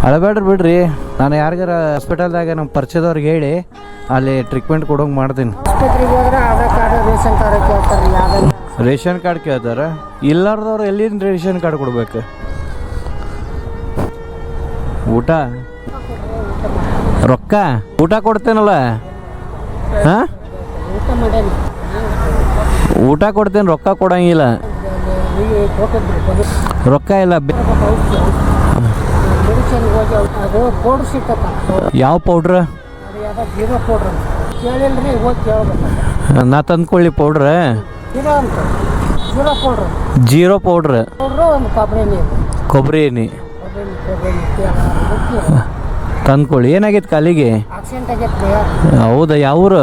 ಅಳಬೇಡ್ರಿ ಬಿಡ್ರಿ, ನಾನು ಯಾರಿಗಾರ ಹಾಸ್ಪಿಟಲ್ದಾಗ ನಮ್ಮ ಪರಿಚಯದವ್ರಿಗೆ ಹೇಳಿ ಅಲ್ಲಿ ಟ್ರೀಟ್ಮೆಂಟ್ ಕೊಡೋಂಗೆ ಮಾಡ್ತೀನಿ. ಆಸ್ಪತ್ರೆಗೆ ಹೋದ್ರೆ ಆಧಾರ್ ಕಾರ್ಡ್ ರೇಷನ್ ಕಾರ್ಡ್ ಕೇಳ್ತಾರೆ. ಯಾವ್ದಲ್ಲ ರೇಷನ್ ಕಾರ್ಡ್ ಕೇಳ್ತಾರ, ಇಲ್ಲಾರ್ದವ್ರು ಎಲ್ಲಿಂದ ರೇಷನ್ ಕಾರ್ಡ್ ಕೊಡ್ಬೇಕು? ಊಟ ರೊಕ್ಕ ಊಟ ಕೊಡ್ತೇನಲ್ಲ, ಹಾಂ ಊಟ ಮಾಡೇನಿ, ಊಟ ಕೊಡ್ತೇನೆ, ರೊಕ್ಕ ಕೊಡಂಗಿಲ್ಲ. ರೊಕ್ಕ ಇಲ್ಲ. ಮೆಡಿಸಿನ್ ಹೋಗಿ ಅದು ಪೌಡ್ರ್ ಸಿಕ್ಕತ್ತ. ಯಾವ ಪೌಡ್ರ್? ಅದು ಯಾವ್ದು ಜೀರೋ ಪೌಡ್ರ್ ಅಂತ ಕೇಳಿಲ್ರಿ, ಹೋಗಿ ಕೇಳ್ಬೇಕು. ನಾ ತಂದ್ಕೊಳ್ಳಿ ಪೌಡ್ರ್? ಜೀರೋ ಅಂತ, ಜೀರೋ ಪೌಡ್ರ್. ಜೀರೋ ಪೌಡ್ರ್ ಒಂದು ಕೊಬ್ಬರಿ ನೀರು, ಕೊಬ್ಬರಿ ಎಣ್ಣೆ ತಂದ್ಕೊಳ್ಳಿ. ಏನಾಗೈತೆ ಕಾಲಿಗೆ? ಆಕ್ಸಿಡೆಂಟ್ ಆಗೈತೆ. ಹೌದಾ? ಯಾವೂರು?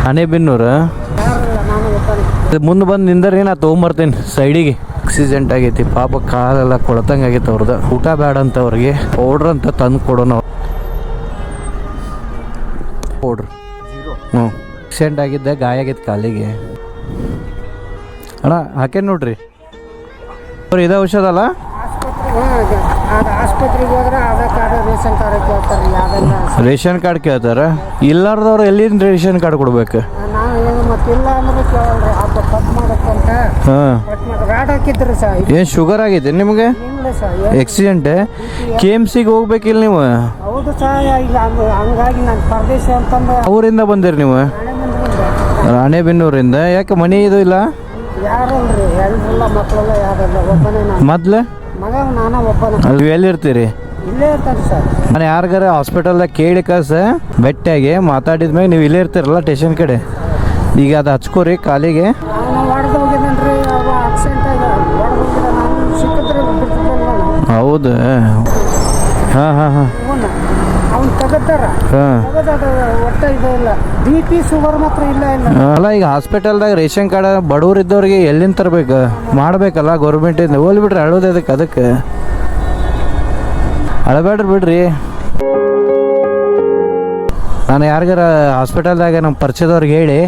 ಅಣೆಬೆನ್ನೂರು. ನಾನು ಒಬ್ಬನೇ. ಮುಂದೆ ಬಂದು ನಿಂದರಿ, ನಾ ತೊಗೊಂಬರ್ತೀನಿ ಸೈಡಿಗೆ. ಆಕ್ಸಿಡೆಂಟ್ ಆಗೈತಿ ಪಾಪ, ಕಾಲೆಲ್ಲ ಕೊಳತಂಗೆ ಆಗೈತೆ ಅವ್ರದ್ದು. ಊಟ ಬೇಡ ಅಂತ ಅವ್ರಿಗೆ ಪೌಡ್ರ್ ಅಂತ ತಂದು ಕೊಡೋಣ. ಪೌಡ್ರ್ ಹ್ಞೂ. ಆಕ್ಸಿಡೆಂಟ್ ಆಗಿದ್ದೆ, ಗಾಯ ಆಗೈತೆ ಕಾಲಿಗೆ. ಅಣ್ಣ ಹಾಕೇನು ನೋಡ್ರಿ, ಅವ್ರು ಇದೇ ಔಷಧ ಅಲ್ಲ? ಆಸ್ಪತ್ರೆಗೆ ಹೋದ್ರೆ ಆಧಾರ್ ಕಾರ್ಡ್ ರೇಷನ್ ಕಾರ್ಡ್ ಕೇಳ್ತಾರೆ. ಯಾವ್ದಲ್ಲ ರೇಷನ್ ಕಾರ್ಡ್ ಕೇಳ್ತಾರ, ಇಲ್ಲಾರ್ದವ್ರು ಎಲ್ಲಿಂದ ರೇಷನ್ ಕಾರ್ಡ್ ಕೊಡ್ಬೇಕು? ನಾವು ಏನು ಮತ್ತಿಲ್ಲ ಅಂದ್ರೆ ಕೇಳಲ್ರಿ. ಹಬ್ಬ ಕಟ್ ಮಾಡಕ್ಕಂತ ಹಾಂ. ಕಟ್ ಮಾಡಿ ರಾಡ್ ಹಾಕಿದ್ರಿ ಸರ್. ಏನು ಶುಗರ್ ಆಗೈತೆ ನಿಮಗೆ? ಇಲ್ಲ ಸರ್. ಆಕ್ಸಿಡೆಂಟ್ KMCಗೆ ಹೋಗ್ಬೇಕಿಲ್ಲ ನೀವು? ಹೌದು ಸರ್. ಈಗ ಹಂಗಾಗಿ ನಾನು ಪರದೇಶ ಅಂತಂದು ಅವರಿಂದ ಬಂದಿರಿ ನೀವು? ನಾಳೆ ಬಂದ್ರಿಂದ. ರಾಣೆಬೆನ್ನೂರಿಂದ. ಯಾಕೆ ಮನೆ ಇದು ಇಲ್ಲ? ಯಾರಲ್ರಿ, ಎಲ್ರಿಲ್ಲ, ಮಕ್ಕಳೆಲ್ಲ ಯಾರಲ್ಲ, ಒಬ್ಬನೇ ನಾನು. ಮೊದ್ಲು ಮಗ ನಾನು ಒಬ್ಬನೇ. ಅಲ್ಲಿ ಎಲ್ಲಿರ್ತೀರಿ? ಇಲ್ಲೇ ಇರ್ತಾರೆ ಸರ್. ನಾನು ಯಾರಿಗಾರ ಹಾಸ್ಪಿಟಲ್ದಾಗ ಕೇಳಿ ಕಳ್ಸ ಬೆಟ್ಟಾಗಿ ಮಾತಾಡಿದ್ಮ್ಯಾಗ ನೀವು ಇಲ್ಲೇ ಇರ್ತೀರಲ್ಲ ಸ್ಟೇಷನ್ ಕಡೆ. ಈಗ ಅದು ಹಚ್ಕೋರಿ ಕಾಲಿಗೆ. ನಾನು ಹೊಡೆದು ಹೋಗಿದ್ದೇನೆ ಅವ ಆಕ್ಸಿಡೆಂಟ್ ಆಗಿ ಹೊಡೆದು ಹೋಗಿದ್ದ. ನಾನು ಸಿಕ್ಕಿದ್ರೆ ಬಿಡ್ತಿದ್ದಲ್ಲ. ಹೌದು. ಹಾಂ ಹಾಂ ಹಾಂ ಅವ್ನು ತೆಗತ್ತಾರ. ಹಾಂ. ತೆಗದ ಒಟ್ಟ ಇಲ್ಲ. BP ಶುಗರ್ ಮಾತ್ರ ಇಲ್ಲ. ಅಲ್ಲ, ಈಗ ಹಾಸ್ಪಿಟಲ್ದಾಗ ರೇಷನ್ ಕಾರ್ಡ್ ಬಡವ್ರು ಇದ್ದವ್ರಿಗೆ ಎಲ್ಲಿಂದ ತರಬೇಕು? ಮಾಡಬೇಕಲ್ಲ ಗೌರ್ಮೆಂಟಿಂದ. ಹೋಗ್ಲಿ ಬಿಡ್ರಿ, ಅಳೋದು ಅದಕ್ಕೆ ಅಳಬೇಡ್ರಿ ಬಿಡ್ರಿ. ನಾನು ಯಾರಿಗಾರ ಹಾಸ್ಪಿಟಲ್ದಾಗ ನಮ್ಮ ಪರಿಚಯದವ್ರಿಗೆ ಹೇಳಿ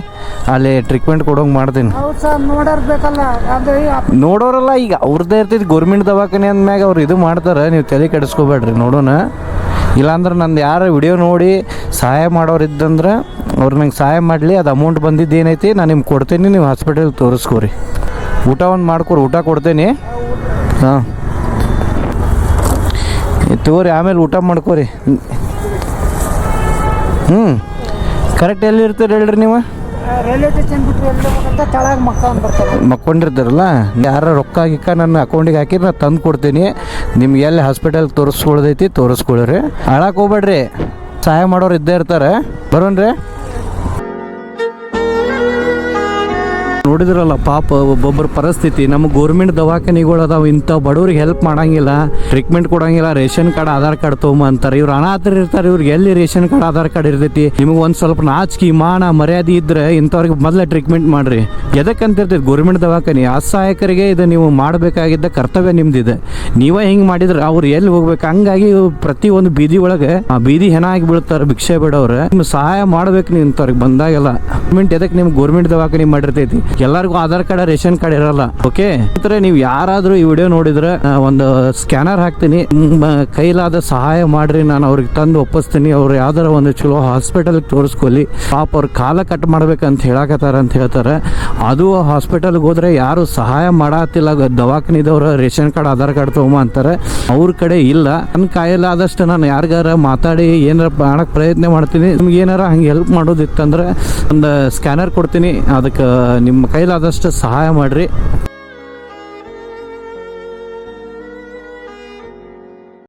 ಅಲ್ಲಿ ಟ್ರೀಟ್ಮೆಂಟ್ ಕೊಡೋಂಗೆ ಮಾಡ್ತೀನಿ. ಹೌದು ಸರ್. ನೋಡೋರ್ಬೇಕಲ್ಲ, ಅದು ನೋಡೋರಲ್ಲ, ಈಗ ಅವ್ರದ್ದೇ ಇರ್ತೈತಿ ಗೌರ್ಮೆಂಟ್ ದವಾಖಾನೆ ಅಂದ್ಮ್ಯಾಗ ಅವ್ರು ಇದು ಮಾಡ್ತಾರೆ. ನೀವು ತಲೆ ಕೆಡಿಸ್ಕೋಬೇಡ್ರಿ, ನೋಡೋಣ. ಇಲ್ಲಾಂದ್ರೆ ನಂದು ಯಾರು ವಿಡಿಯೋ ನೋಡಿ ಸಹಾಯ ಮಾಡೋರು ಇದ್ದಂದ್ರೆ ಅವ್ರು ನಂಗೆ ಸಹಾಯ ಮಾಡಲಿ. ಅದು ಅಮೌಂಟ್ ಬಂದಿದ್ದು ಏನೈತಿ ನಾನು ನಿಮ್ಗೆ ಕೊಡ್ತೀನಿ, ನೀವು ಹಾಸ್ಪಿಟಲ್ಗೆ ತೋರಿಸ್ಕೋರಿ. ಊಟ ಒಂದು ಮಾಡ್ಕೊರಿ, ಊಟ ಕೊಡ್ತೀನಿ. ಹಾಂ ತಗೋರಿ, ಆಮೇಲೆ ಊಟ ಮಾಡ್ಕೋರಿ. ಕರೆಕ್ಟ್ ಎಲ್ಲಿ ಇರ್ತೀರಿ ಹೇಳ್ರಿ ನೀವು? ರೈಲ್ವೆ ಸ್ಟೇಷನ್ ಬಿಟ್ಟರೆ ಎಲ್ಲಿ ಹೋಗಂತ ಕೆಳಗೆ ಮಕ್ಕಳು ಬರ್ತಾರೆ. ಮಕ್ಕೊಂಡಿರ್ತಾರಲ್ಲ, ಯಾರ ರೊಕ್ಕ ಗಿಕ್ಕ ನನ್ನ ಅಕೌಂಟಿಗೆ ಹಾಕಿದ್ರೆ ನಾನು ತಂದು ಕೊಡ್ತೀನಿ. ನಿಮ್ಗೆ ಎಲ್ಲಿ ಹಾಸ್ಪಿಟಲ್ಗೆ ತೋರಿಸ್ಕೊಳ್ದೈತಿ ತೋರಿಸ್ಕೊಳ್ರಿ. ಅಳಕ್ಕೆ ಹೋಗ್ಬೇಡ್ರಿ, ಸಹಾಯ ಮಾಡೋರು ಇದ್ದೇ ಇರ್ತಾರೆ. ಬರೋಣ್ರಿ. ನೋಡಿದ್ರಲ್ಲ ಪಾಪ ಒಬ್ಬೊಬ್ಬರ ಪರಿಸ್ಥಿತಿ. ನಮ್ಮ ಗೌರ್ಮೆಂಟ್ ದವಾಖಾನಿಗಳು ಅದಾವ, ಇಂಥ ಬಡವ್ರಿಗೆ ಹೆಲ್ಪ್ ಮಾಡಂಗಿಲ್ಲ, ಟ್ರೀಟ್ಮೆಂಟ್ ಕೊಡಂಗಿಲ್ಲ. ರೇಷನ್ ಕಾರ್ಡ್ ಆಧಾರ್ ಕಾರ್ಡ್ ತೊಗೊಂಬ ಅಂತಾರೆ. ಇವ್ರು ಅನಾಥರು ಇರ್ತಾರೆ, ಇವ್ರಿಗೆ ಎಲ್ಲಿ ರೇಷನ್ ಕಾರ್ಡ್ ಆಧಾರ್ ಕಾರ್ಡ್ ಇರ್ತೈತಿ? ನಿಮಗೆ ಒಂದು ಸ್ವಲ್ಪ ನಾಚಿಕೆ ಮಾನ ಮರ್ಯಾದೆ ಇದ್ರೆ ಇಂಥವ್ರಿಗೆ ಮೊದಲೇ ಟ್ರೀಟ್ಮೆಂಟ್ ಮಾಡ್ರಿ. ಎದಕ್ಕಂತ ಇರ್ತೈತಿ ಗೌರ್ಮೆಂಟ್ ದವಾಖಾನೆ? ಅಸಹಾಯಕರಿಗೆ ಇದು ನೀವು ಮಾಡಬೇಕಾಗಿದ್ದ ಕರ್ತವ್ಯ ನಿಮ್ದಿದೆ. ನೀವೇ ಹಿಂಗೆ ಮಾಡಿದ್ರೆ ಅವ್ರು ಎಲ್ಲಿ ಹೋಗ್ಬೇಕು? ಹಂಗಾಗಿ ಪ್ರತಿ ಒಂದು ಬೀದಿ ಒಳಗೆ ಆ ಬೀದಿ ಹೆಣ ಆಗಿ ಬೀಳ್ತಾರೆ ಭಿಕ್ಷೆ ಬಿಡೋರು. ನಿಮ್ಗೆ ಸಹಾಯ ಮಾಡ್ಬೇಕು ನೀವು ಇಂಥವ್ರಿಗೆ ಬಂದಾಗೆಲ್ಲ. ಗೌರ್ಮೆಂಟ್ ಎದಕ್ಕೆ ನಿಮ್ಗೆ ಗೌರ್ಮೆಂಟ್ ದವಾಖಾನೆ ಮಾಡಿರ್ತೈತಿ? ಎಲ್ಲರಿಗೂ ಆಧಾರ್ ಕಾರ್ಡ್ ರೇಷನ್ ಕಾರ್ಡ್ ಇರಲ್ಲ. ಓಕೆ, ನೀವು ಯಾರಾದ್ರೂ ಈ ವಿಡಿಯೋ ನೋಡಿದ್ರೆ ಒಂದು ಸ್ಕ್ಯಾನರ್ ಹಾಕ್ತೀನಿ, ಕೈಲಾದ ಸಹಾಯ ಮಾಡ್ರಿ, ನಾನು ಅವ್ರಿಗೆ ತಂದು ಒಪ್ಪಿಸ್ತೀನಿ. ಅವ್ರು ಯಾವ್ದಾರ ಒಂದು ಚಲೋ ಹಾಸ್ಪಿಟಲ್ಗೆ ತೋರಿಸ್ಕೊಲಿ. ಪಾಪ ಅವ್ರ ಕಾಲ ಕಟ್ ಮಾಡ್ಬೇಕಂತ ಹೇಳಕತ್ತಾರ ಅಂತ ಹೇಳ್ತಾರೆ. ಅದು ಹಾಸ್ಪಿಟಲ್ಗೆ ಹೋದ್ರೆ ಯಾರು ಸಹಾಯ ಮಾಡತ್ತಿಲ್ಲ, ದವಾಖಾನಿದವ್ರು ರೇಷನ್ ಕಾರ್ಡ್ ಆಧಾರ್ ಕಾರ್ಡ್ ತೊಗೊಂಬ ಅಂತಾರೆ. ಅವ್ರ ಕಡೆ ಇಲ್ಲ. ನನ್ನ ಕೈಲಾದಷ್ಟು ನಾನು ಯಾರಿಗಾರ ಮಾತಾಡಿ ಏನಾರ ಮಾಡಕ್ಕೆ ಪ್ರಯತ್ನ ಮಾಡ್ತೀನಿ. ನಿಮ್ಗೆ ಏನಾರ ಹಂಗೆ ಹೆಲ್ಪ್ ಮಾಡೋದಿತ್ತಂದ್ರೆ ಒಂದು ಸ್ಕ್ಯಾನರ್ ಕೊಡ್ತೀನಿ, ಅದಕ್ಕೆ ನಿಮ್ಮ ಕೈಲಾದಷ್ಟು ಸಹಾಯ ಮಾಡಿರಿ.